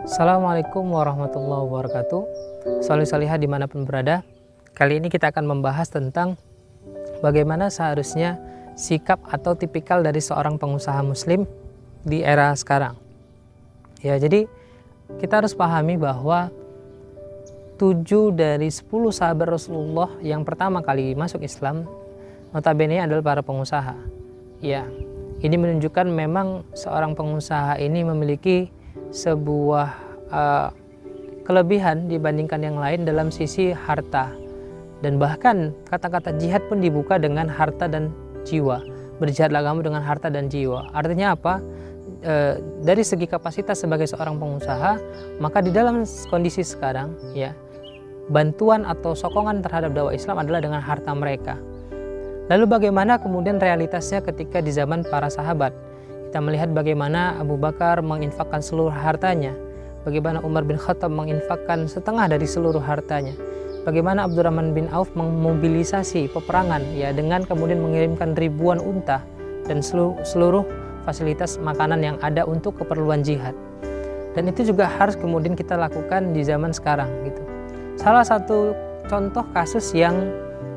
Assalamualaikum warahmatullahi wabarakatuh. Sholih-sholihah dimanapun berada. Kali ini kita akan membahas tentang bagaimana seharusnya sikap atau tipikal dari seorang pengusaha muslim di era sekarang. Ya, jadi kita harus pahami bahwa 7 dari 10 sahabat Rasulullah yang pertama kali masuk Islam notabene adalah para pengusaha. Ya, ini menunjukkan memang seorang pengusaha ini memiliki sebuah kelebihan dibandingkan yang lain dalam sisi harta, dan bahkan kata-kata jihad pun dibuka dengan harta dan jiwa. Berjihadlah kamu dengan harta dan jiwa. Artinya apa? Dari segi kapasitas sebagai seorang pengusaha, maka di dalam kondisi sekarang ya, bantuan atau sokongan terhadap dakwah Islam adalah dengan harta mereka. Lalu bagaimana kemudian realitasnya ketika di zaman para sahabat? Kita melihat bagaimana Abu Bakar menginfakkan seluruh hartanya, bagaimana Umar bin Khattab menginfakkan setengah dari seluruh hartanya, bagaimana Abdurrahman bin Auf memobilisasi peperangan ya dengan kemudian mengirimkan ribuan unta dan seluruh fasilitas makanan yang ada untuk keperluan jihad. Dan itu juga harus kemudian kita lakukan di zaman sekarang gitu. Salah satu contoh kasus yang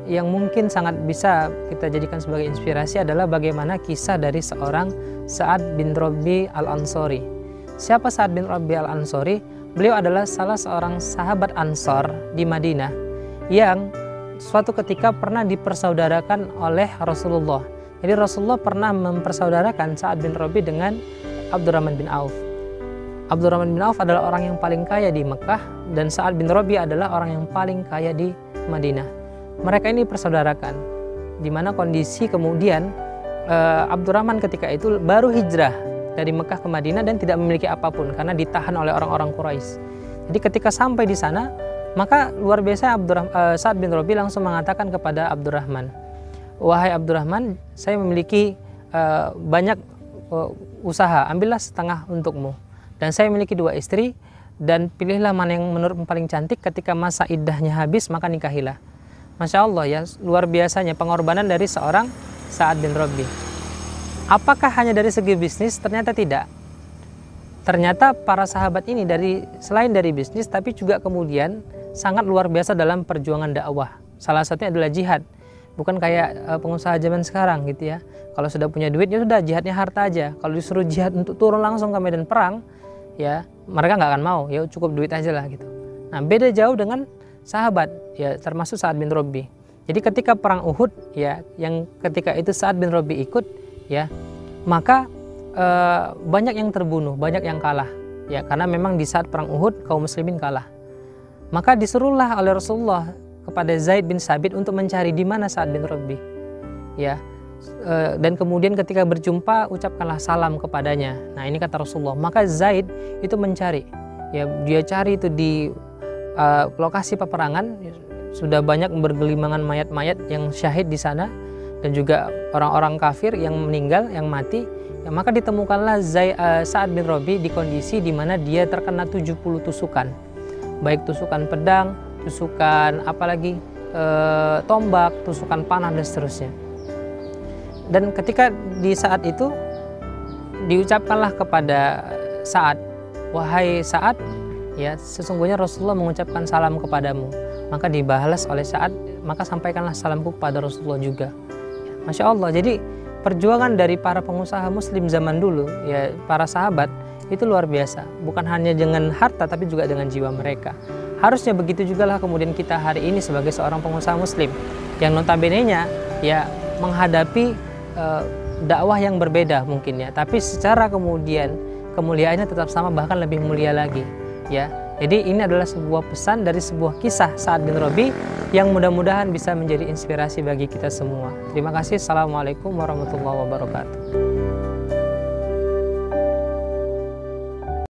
mungkin sangat bisa kita jadikan sebagai inspirasi adalah bagaimana kisah dari seorang Sa'ad bin Rabi al-Ansori. Siapa Sa'ad bin Rabi al-Ansori? Beliau adalah salah seorang sahabat Ansor di Madinah yang suatu ketika pernah dipersaudarakan oleh Rasulullah. Jadi Rasulullah pernah mempersaudarakan Sa'ad bin Rabi dengan Abdurrahman bin Auf. Abdurrahman bin Auf adalah orang yang paling kaya di Mekah dan Sa'ad bin Rabi adalah orang yang paling kaya di Madinah. Mereka ini persaudarakan, di mana kondisi kemudian Abdurrahman ketika itu baru hijrah dari Mekah ke Madinah dan tidak memiliki apapun karena ditahan oleh orang-orang Quraisy. Jadi ketika sampai di sana, maka luar biasa Sa'ad bin Rabi langsung mengatakan kepada Abdurrahman, "Wahai Abdurrahman, saya memiliki banyak usaha, ambillah setengah untukmu. Dan saya memiliki 2 istri, dan pilihlah mana yang menurutmu paling cantik, ketika masa iddahnya habis maka nikahilah." Masya Allah ya, luar biasanya pengorbanan dari seorang Sa'ad bin Rabi. Apakah hanya dari segi bisnis? Ternyata tidak. Ternyata para sahabat ini selain dari bisnis, tapi juga kemudian sangat luar biasa dalam perjuangan dakwah. Salah satunya adalah jihad. Bukan kayak pengusaha zaman sekarang gitu ya. Kalau sudah punya duit ya sudah, jihadnya harta aja. Kalau disuruh jihad untuk turun langsung ke medan perang, ya mereka nggak akan mau. Ya cukup duit aja lah gitu. Nah, beda jauh dengan sahabat ya, termasuk Sa'ad bin Rabi. Jadi ketika perang Uhud ya, yang ketika itu Sa'ad bin Rabi ikut ya, maka banyak yang terbunuh, banyak yang kalah ya, karena memang di saat perang Uhud kaum muslimin kalah. Maka disuruhlah oleh Rasulullah kepada Zaid bin Sabit untuk mencari di mana Sa'ad bin Rabi ya, dan kemudian ketika berjumpa ucapkanlah salam kepadanya. Nah, ini kata Rasulullah. Maka Zaid itu mencari ya, dia cari itu di lokasi peperangan, sudah banyak bergelimangan mayat-mayat yang syahid di sana dan juga orang-orang kafir yang meninggal, yang mati ya, maka ditemukanlah Sa'ad bin Rabi di kondisi di mana dia terkena 70 tusukan, baik tusukan pedang, tusukan apalagi tombak, tusukan panah dan seterusnya. Dan ketika di saat itu diucapkanlah kepada Sa'ad, "Wahai Sa'ad, ya sesungguhnya Rasulullah mengucapkan salam kepadamu." Maka dibalas oleh Sa'ad, "Maka sampaikanlah salamku kepada Rasulullah juga." Masya Allah. Jadi perjuangan dari para pengusaha muslim zaman dulu ya, para sahabat itu luar biasa. Bukan hanya dengan harta tapi juga dengan jiwa mereka. Harusnya begitu juga lah kemudian kita hari ini sebagai seorang pengusaha muslim yang notabene-nya ya menghadapi dakwah yang berbeda mungkin ya, tapi secara kemudian kemuliaannya tetap sama, bahkan lebih mulia lagi ya. Jadi ini adalah sebuah pesan dari sebuah kisah Sa'ad bin Rabi yang mudah-mudahan bisa menjadi inspirasi bagi kita semua. Terima kasih. Assalamualaikum warahmatullahi wabarakatuh.